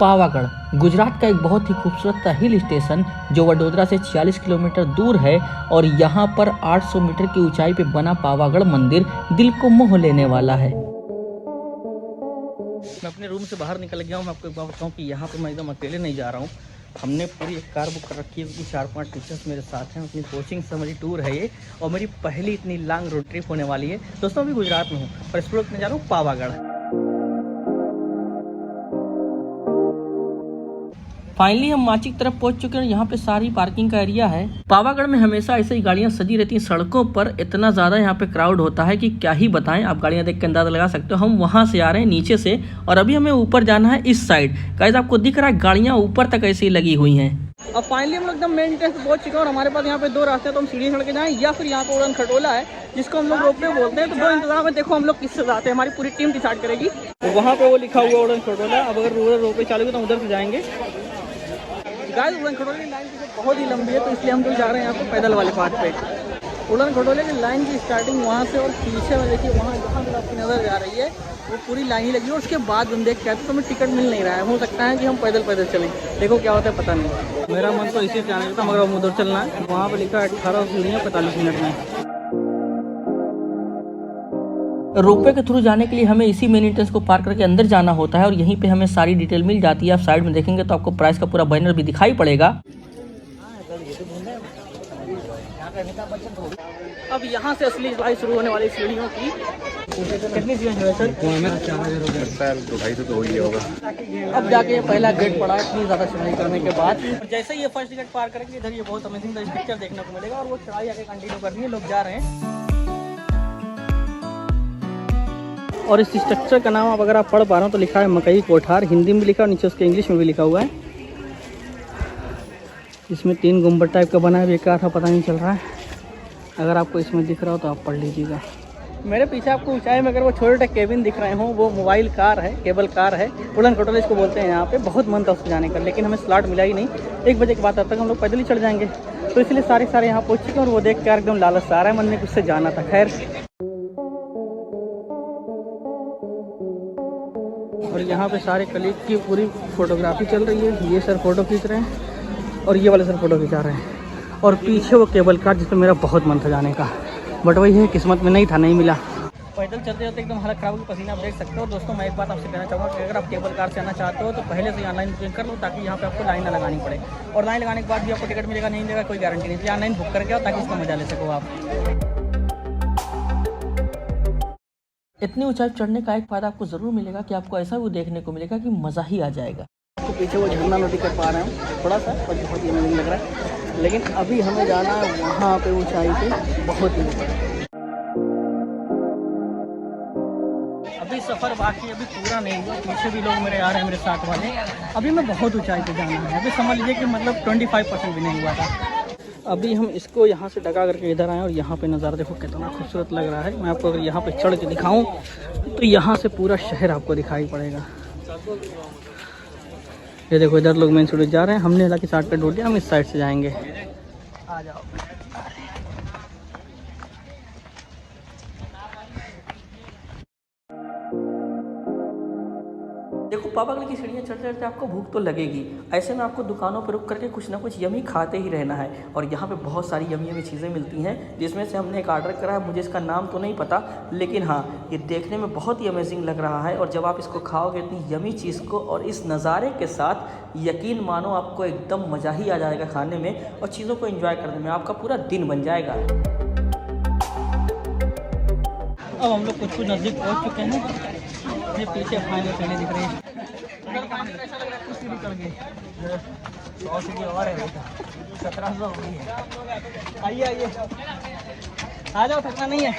पावागढ़ गुजरात का एक बहुत ही खूबसूरत हिल स्टेशन जो वडोदरा से 46 किलोमीटर दूर है और यहाँ पर 800 मीटर की ऊंचाई पे बना पावागढ़ मंदिर दिल को मोह लेने वाला है। मैं अपने रूम से बाहर निकल गया हूँ। मैं आपको एक बात बताऊँ कि यहाँ पे मैं एकदम अकेले नहीं जा रहा हूँ। हमने पूरी एक कार बुक कर रखी है क्योंकि 4-5 टीचर्स मेरे साथ हैं। अपनी कोचिंग से हमारी टूर है ये और मेरी पहली इतनी लॉन्ग रोड ट्रिप होने वाली है। दोस्तों अभी गुजरात में हूँ और इस वक्त मैं जा रहा हूँ पावागढ़। फाइनली हम माची की तरफ पहुंच चुके हैं। यहाँ पे सारी पार्किंग का एरिया है। पावागढ़ में हमेशा ऐसे ही गाड़ियां सजी रहती हैं सड़कों पर। इतना ज़्यादा यहाँ पे क्राउड होता है कि क्या ही बताएं। आप गाड़ियां देख के अंदाजा लगा सकते हो। हम वहाँ से आ रहे हैं नीचे से और अभी हमें ऊपर जाना है इस साइड। गाइस आपको दिख रहा है गाड़ियाँ ऊपर तक ऐसे ही लगी हुई हैं। अब फाइनली हम लोग एकदम मेन एंट्रेंस पे पहुंच चुके हैं और हमारे पास यहाँ पे दो रास्ते हैं। तो हम सीढ़ी चढ़ के जाएं या फिर यहाँ पे उड़न खटोला है जिसको हम लोग रोपवे बोलते हैं। तो दो इंतजाम में देखो हम लोग किससे जाते हैं। हमारी पूरी टीम डिसाइड करेगी। तो वहाँ पे वो लिखा हुआ उड़न खटोला। अब अगर उधर रोपवे चालू हो तो उधर से जाएंगे। गाइस उड़न खटोले की लाइन बहुत ही लंबी है तो इसलिए हम लोग जा रहे हैं यहाँ पे पैदल वाले पाथ पे। उड़न खटोले की लाइन की स्टार्टिंग वहाँ से और पीछे में देखिए वहाँ जहाँ तक आपकी नज़र जा रही है वो पूरी लाइन ही लगी है। और उसके बाद हम देख के आते तो हमें टिकट मिल नहीं रहा है। हो सकता है कि हम पैदल चलें। देखो क्या होता है पता नहीं। मेरा मन तो इसी से आने का था मगर हम उधर चलना है। वहाँ पर लिखा है 18 सीढ़ियाँ 45 मिनट में। रोपवे के थ्रू जाने के लिए हमें इसी मेन एंट्रेंस को पार करके अंदर जाना होता है और यहीं पे हमें सारी डिटेल मिल जाती है। आप साइड में देखेंगे तो आपको प्राइस का पूरा बैनर भी दिखाई पड़ेगा। अब यहाँ से असली चढ़ाई शुरू होने वाली सीढ़ियों की। कितनी सीढ़ियाँ है सर? 250 तो ही होगा। अब जाके ये पहला गेट पड़ा है इतनी ज़्यादा चढ़ाई करने के बाद। जैसे ही ये फर्स्ट गेट पार करेंगे इधर ये बहुत अमेजिंग पिक्चर देखने को मिलेगा और वो चढ़ाई आगे कंटिन्यू करनी है। लोग जा रहे हैं और इस स्ट्रक्चर का नाम अगर आप पढ़ पा रहे हो तो लिखा है मकई कोठार। हिंदी में लिखा और नीचे उसके इंग्लिश में भी लिखा हुआ है। इसमें 3 गुंबद टाइप का बना है। ये क्या था पता नहीं चल रहा है। अगर आपको इसमें दिख रहा हो तो आप पढ़ लीजिएगा। मेरे पीछे आपको ऊंचाई में अगर वो छोटे छोटे केबिन दिख रहे हों वो मोबाइल कार है, केबल कार है। उड़न खटोला इसको बोलते हैं। यहाँ पे बहुत मन था उससे जाने का लेकिन हमें स्लॉट मिला ही नहीं। 1 बजे के बाद तब तक हम लोग पैदल ही चढ़ जाएंगे। तो इसलिए सारे यहाँ पहुँच चुके हैं और वो देख के एकदम लालच से आ रहा है मन में कुछ से जाना था। खैर और यहाँ पे सारे कलीग की पूरी फोटोग्राफी चल रही है। ये सर फोटो खींच रहे हैं और ये वाले सर फोटो खिंचा रहे हैं और पीछे वो केबल कार जिस पर मेरा बहुत मन था जाने का बट वही है किस्मत में नहीं था, नहीं मिला। पैदल चलते चलते एकदम हालत खराब होगी, पसीना आप देख सकते हो। दोस्तों मैं एक बात आपसे कहना चाहूँगा कि अगर आप केबल कार से आना चाहते हो तो पहले से ऑनलाइन बुकिंग कर लो ताकि यहाँ पे आपको लाइन ना लगानी पड़े। और लाइन लगाने के बाद भी आपको टिकट मिलेगा नहीं मिलेगा कोई गारंटी नहीं। ऑनलाइन बुक करके आओ ताकि उसका मजा ले सको आप। इतनी ऊंचाई चढ़ने का एक फ़ायदा आपको ज़रूर मिलेगा कि आपको ऐसा भी देखने को मिलेगा कि मज़ा ही आ जाएगा। तो पीछे वो झरना नदी कर पा रहे हैं थोड़ा सा और बहुत ही अमेजिंग लग रहा है। लेकिन अभी हमें जाना है वहाँ पे ऊंचाई पे बहुत ही ऊपर। अभी सफ़र बाकी अभी पूरा नहीं हुआ। पीछे भी लोग मेरे आ रहे हैं मेरे साथ वाले। अभी मैं बहुत ऊंचाई पे जाना है। अभी समझ लीजिए कि मतलब 25% भी नहीं हुआ था। अभी हम इसको यहाँ से डगा करके इधर आए और यहाँ पे नज़ारा देखो कितना खूबसूरत लग रहा है। मैं आपको अगर यहाँ पे चढ़ के दिखाऊं तो यहाँ से पूरा शहर आपको दिखाई पड़ेगा। ये देखो इधर लोग मेन रोड जा रहे हैं। हमने हालांकि शॉर्टकट ढूंढ लिया, हम इस साइड से जाएंगे। आ जाओ। देखो पावागढ़ की सीढ़ियाँ चढ़ते चढ़ते आपको भूख तो लगेगी। ऐसे में आपको दुकानों पर रुक करके कुछ ना कुछ यमी खाते ही रहना है। और यहाँ पे बहुत सारी यमी चीज़ें मिलती हैं जिसमें से हमने एक ऑर्डर करा है। मुझे इसका नाम तो नहीं पता लेकिन हाँ ये देखने में बहुत ही अमेजिंग लग रहा है। और जब आप इसको खाओगे इतनी यमी चीज़ को और इस नज़ारे के साथ यकीन मानो आपको एकदम मज़ा ही आ जाएगा खाने में और चीज़ों को एंजॉय करने में। आपका पूरा दिन बन जाएगा। अब हम लोग कुछ नज़दीक पहुँच चुके हैं। ये पीछे फाइनल सीढ़ी दिख रही है। ऐसा लग रहा है कुछ सीढ़ी चढ़ गई। 100 सीढ़ी और है 1700 हो गई है। आइए आ जाओ, थकना नहीं है।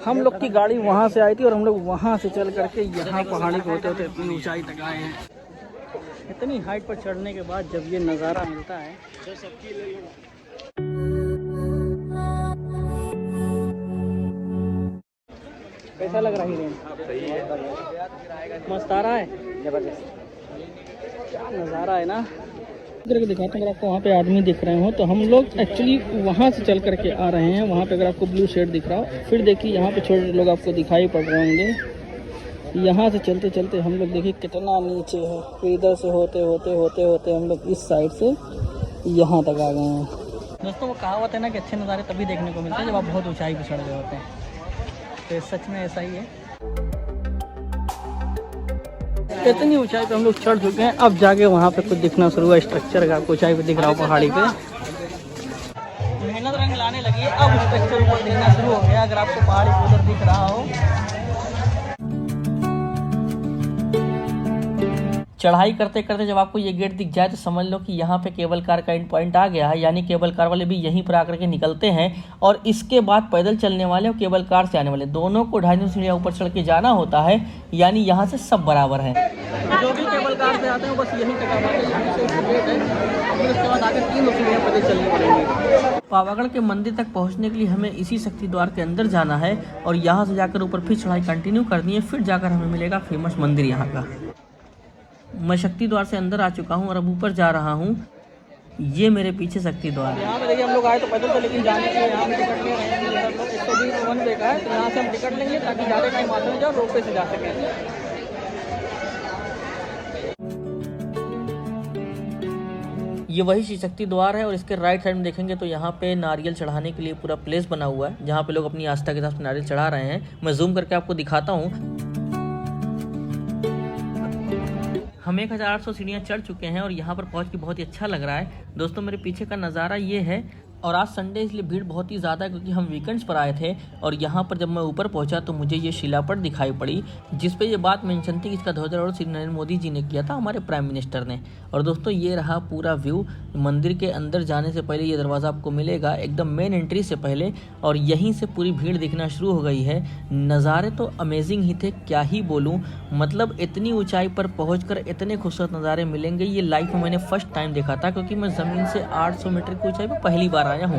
हम लोग की गाड़ी वहाँ से आई थी और हम लोग वहाँ से चल करके यहाँ पहाड़ी पे होते होते इतनी ऊंचाई तक आए हैं। इतनी हाइट पर चढ़ने के बाद जब ये नज़ारा मिलता है कैसा लग रहा है? मस्त आ रहा है, जबरदस्त क्या नज़ारा है ना। इधर को दिखाता हूँ। अगर आपको वहाँ पे आदमी दिख रहे हो तो हम लोग एक्चुअली वहाँ से चल करके आ रहे हैं। वहाँ पे अगर आपको ब्लू शेड दिख रहा हो फिर देखिए यहाँ पे छोटे लोग आपको दिखाई पड़ रहे होंगे। यहाँ से चलते चलते हम लोग देखिए कितना नीचे है, फिर इधर से होते होते होते होते हम लोग इस साइड से यहाँ तक आ गए हैं। दोस्तों वो कहावत है ना कि अच्छे नज़ारे तभी देखने को मिलते हैं जब आप बहुत ऊंचाई पर चढ़ गए होते हैं, तो सच में ऐसा ही है। इतनी ऊंचाई पे हम लोग चढ़ चुके हैं, अब जाके वहाँ पे कुछ दिखना शुरू हुआ स्ट्रक्चर का, ऊंचाई पे दिख रहा हो पहाड़ी पे। मेहनत रंग लाने लगी है, अब स्ट्रक्चर ऊपर दिखना शुरू हो गया। अगर आपको पहाड़ी उधर दिख रहा हो, चढ़ाई करते करते जब आपको ये गेट दिख जाए तो समझ लो कि यहाँ पे केबल कार का एंड पॉइंट आ गया है, यानी केबल कार वाले भी यहीं पर आकर के निकलते हैं और इसके बाद पैदल चलने वाले और केबल कार से आने वाले दोनों को 250 सीढ़ियाँ ऊपर चढ़ के जाना होता है, यानी यहाँ से सब बराबर है। जो भी केबल कार से आते हैं बस यहीं तक आते हैं, यहीं से गेट है, फिर उसके बाद आगे 3 सीढ़ियाँ पैदल चलनी पड़ेंगी। पावागढ़ के मंदिर तक पहुँचने के लिए हमें इसी शक्ति द्वार के अंदर जाना है और यहाँ से जाकर ऊपर फिर चढ़ाई कंटिन्यू करनी है, फिर जाकर हमें मिलेगा फेमस मंदिर यहाँ का। मैं शक्ति द्वार से अंदर आ चुका हूँ और अब ऊपर जा रहा हूँ। ये मेरे पीछे शक्ति द्वार। यहाँ पे देखिए हम लोग आए तो पैदल, तो लेकिन जाने के लिए यहाँ पे टिकट ले रहे हैं। 120 देखा है, तो यहाँ से हम टिकट लेंगे ताकि ज़्यादा टाइम आते में जाओ, रोपवे से जा सकें। ये वही श्री शक्ति द्वार है और इसके राइट साइड में देखेंगे तो यहाँ पे नारियल चढ़ाने के लिए पूरा प्लेस बना हुआ है, जहाँ पे लोग अपनी आस्था के हिसाब से नारियल चढ़ा रहे हैं। मैं जूम करके आपको दिखाता हूँ। हम 1800 सीढ़ियाँ चढ़ चुके हैं और यहाँ पर पहुँच के बहुत ही अच्छा लग रहा है। दोस्तों मेरे पीछे का नज़ारा ये है और आज संडे इसलिए भीड़ बहुत ही ज़्यादा है क्योंकि हम वीकेंड्स पर आए थे और यहाँ पर जब मैं ऊपर पहुँचा तो मुझे ये शिलापट दिखाई पड़ी जिस पे ये बात मेंशन थी कि इसका ध्वजारोहण श्री नरेंद्र मोदी जी ने किया था, हमारे प्राइम मिनिस्टर ने। और दोस्तों ये रहा पूरा व्यू। मंदिर के अंदर जाने से पहले ये दरवाज़ा आपको मिलेगा एकदम मेन एंट्री से पहले और यहीं से पूरी भीड़ दिखना शुरू हो गई है। नज़ारे तो अमेजिंग ही थे, क्या ही बोलूँ। मतलब इतनी ऊंचाई पर पहुंचकर इतने खूबसूरत नज़ारे मिलेंगे ये लाइफ में मैंने फर्स्ट टाइम देखा था, क्योंकि मैं ज़मीन से 800 मीटर की ऊंचाई पर पहली बार आया हूँ।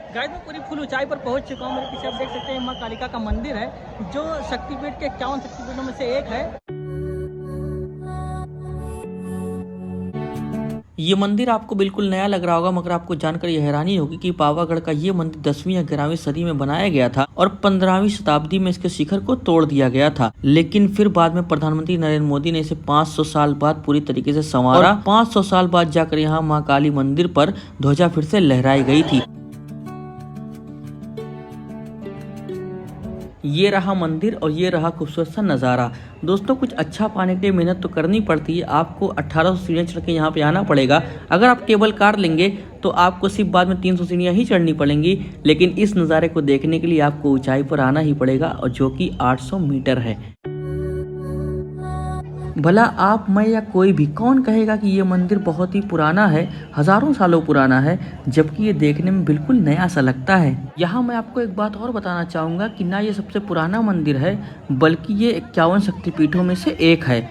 गाइस मैं पूरी फुल ऊंचाई पर पहुंच चुका हूँ। मेरे पीछे आप देख सकते हैं मां कालिका का मंदिर है जो शक्तिपीठ के 51 शक्तिपीठों में से एक है। ये मंदिर आपको बिल्कुल नया लग रहा होगा, मगर आपको जानकर यह हैरानी होगी कि पावागढ़ का ये मंदिर 10वीं या 11वीं सदी में बनाया गया था और 15वीं शताब्दी में इसके शिखर को तोड़ दिया गया था। लेकिन फिर बाद में प्रधानमंत्री नरेंद्र मोदी ने इसे 500 साल बाद पूरी तरीके से संवारा। 500 साल बाद जाकर यहाँ माँ काली मंदिर पर ध्वजा फिर से लहराई गई थी। ये रहा मंदिर और ये रहा खूबसूरत सा नज़ारा। दोस्तों कुछ अच्छा पाने के लिए मेहनत तो करनी पड़ती है। आपको 1800 सीढ़ियाँ चढ़ के यहाँ पे आना पड़ेगा। अगर आप केबल कार लेंगे तो आपको सिर्फ बाद में 300 सीढ़ियाँ ही चढ़नी पड़ेंगी, लेकिन इस नज़ारे को देखने के लिए आपको ऊंचाई पर आना ही पड़ेगा और जो कि 800 मीटर है। भला आप, मैं या कोई भी कौन कहेगा कि ये मंदिर बहुत ही पुराना है, हजारों सालों पुराना है, जबकि ये देखने में बिल्कुल नया सा लगता है। यहाँ मैं आपको एक बात और बताना चाहूँगा कि ना ये सबसे पुराना मंदिर है बल्कि ये 51 शक्तिपीठों में से एक है।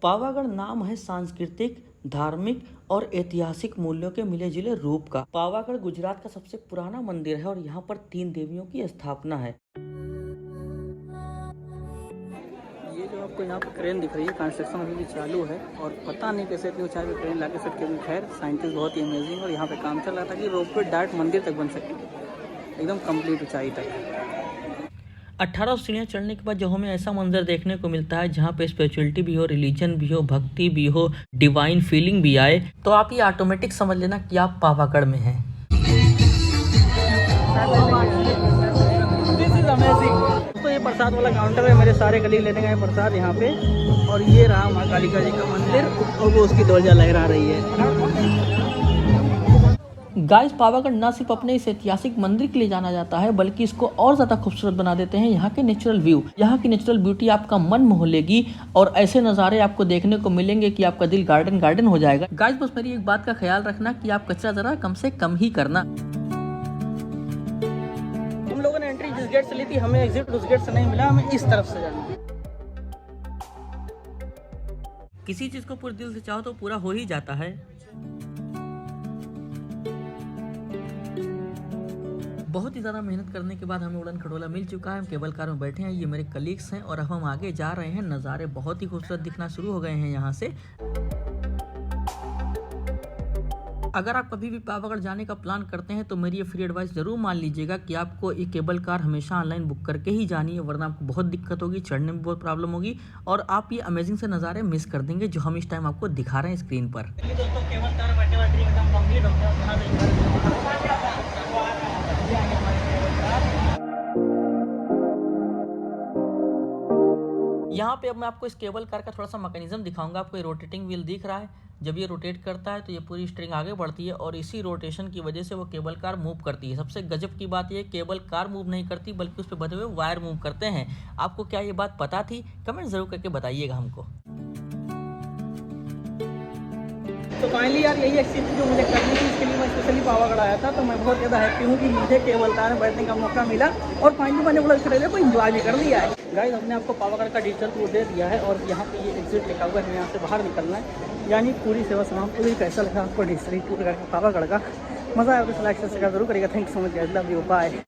पावागढ़ नाम है सांस्कृतिक, धार्मिक और ऐतिहासिक मूल्यों के मिले जुले रूप का। पावागढ़ गुजरात का सबसे पुराना मंदिर है और यहाँ पर 3 देवियों की स्थापना है। ये जो आपको यहाँ पर क्रेन दिख रही है, कंस्ट्रक्शन अभी भी चालू है और पता नहीं कैसे इतनी ऊंचाई पे क्रेन लाके सकते हैं। खैर साइंटिस्ट बहुत ही अमेजिंग और यहाँ पे काम चल रहा था कि रोपवे डायरेक्ट मंदिर तक बन सके, एकदम कंप्लीट ऊंचाई तक। 1800 सीढ़ियाँ चढ़ने के बाद जो हमें ऐसा मंजर देखने को मिलता है जहाँ पे स्पिरिचुअलिटी भी हो, रिलीजन भी हो, भक्ति भी हो, डिवाइन फीलिंग भी आए, तो आप ये ऑटोमेटिक समझ लेना कि आप पावागढ़ में हैं। This is amazing. तो ये प्रसाद वाला काउंटर है, मेरे सारे कलीग लेने गए प्रसाद यहाँ पे और ये रहा माँ कालिका जी का मंदिर और वो उसकी ध्वजा लहरा रही है। गाइस पावागढ़ न सिर्फ अपने इस ऐतिहासिक मंदिर के लिए जाना जाता है बल्कि इसको और ज्यादा खूबसूरत बना देते हैं यहाँ के नेचुरल व्यू। यहाँ की नेचुरल ब्यूटी आपका मन मोह लेगी और ऐसे नज़ारे आपको देखने को मिलेंगे कि आपका दिल गार्डन गार्डन हो जाएगा। गाइस बस मेरी एक बात का ख्याल रखना कि आप कचरा जरा कम से कम ही करना। हम लोगों ने एंट्री जिस गेट से ली थी, हमें एग्जिट उस गेट से नहीं मिला, हमें इस तरफ से जाना। किसी चीज को पूरे दिल से चाहो तो पूरा हो ही जाता है। बहुत ही ज़्यादा मेहनत करने के बाद हमें उड़न खटोला मिल चुका है। हम केबल कार में बैठे हैं, ये मेरे कलीग्स हैं और अब हम आगे जा रहे हैं। नज़ारे बहुत ही खूबसूरत दिखना शुरू हो गए हैं यहाँ से। अगर आप कभी भी पावागढ़ जाने का प्लान करते हैं तो मेरी ये फ्री एडवाइस जरूर मान लीजिएगा कि आपको ये केबल कार हमेशा ऑनलाइन बुक करके ही जानी है, वरना आपको बहुत दिक्कत होगी, चढ़ने में बहुत प्रॉब्लम होगी और आप ये अमेजिंग से नज़ारे मिस कर देंगे जो हम इस टाइम आपको दिखा रहे हैं स्क्रीन पर। दोस्तों केबल कार बैटरी एकदम कंप्लीट हो गया। यहाँ पे अब मैं आपको इस केबल कार का थोड़ा सा मैकेनिज्म दिखाऊंगा। आपको ये रोटेटिंग व्हील दिख रहा है, जब ये रोटेट करता है तो ये पूरी स्ट्रिंग आगे बढ़ती है और इसी रोटेशन की वजह से वो केबल कार मूव करती है। सबसे गजब की बात ये केबल कार मूव नहीं करती बल्कि उस पर बंधे हुए वायर मूव करते हैं। आपको क्या ये बात पता थी? कमेंट जरूर करके बताइएगा हमको। तो फाइनली यार यही एक्सपीरियंस जो मुझे करनी थी, इसके लिए मैं स्पेशली पावागढ़ आया था। तो मैं बहुत ज़्यादा हैप्पी हूँ कि मुझे केबल कार में बैठने का मौका मिला और फाइनली मैंने बोला इस ट्रेलर को एंजॉय भी कर लिया है। गाइस हमने आपको पावागढ़ का डिजिटल टूर दे दिया है और यहाँ पे ये एग्जिट लिखा हुआ है, यहाँ से बाहर निकलना है, यानी पूरी सेवा समाप्त पूरी पैसा लगा आपको डिजिटल टूर करके पावागढ़ का। मज़ा आया तो लाइक शेयर जरूर करेगा। Thank you so much guys, love you, bye.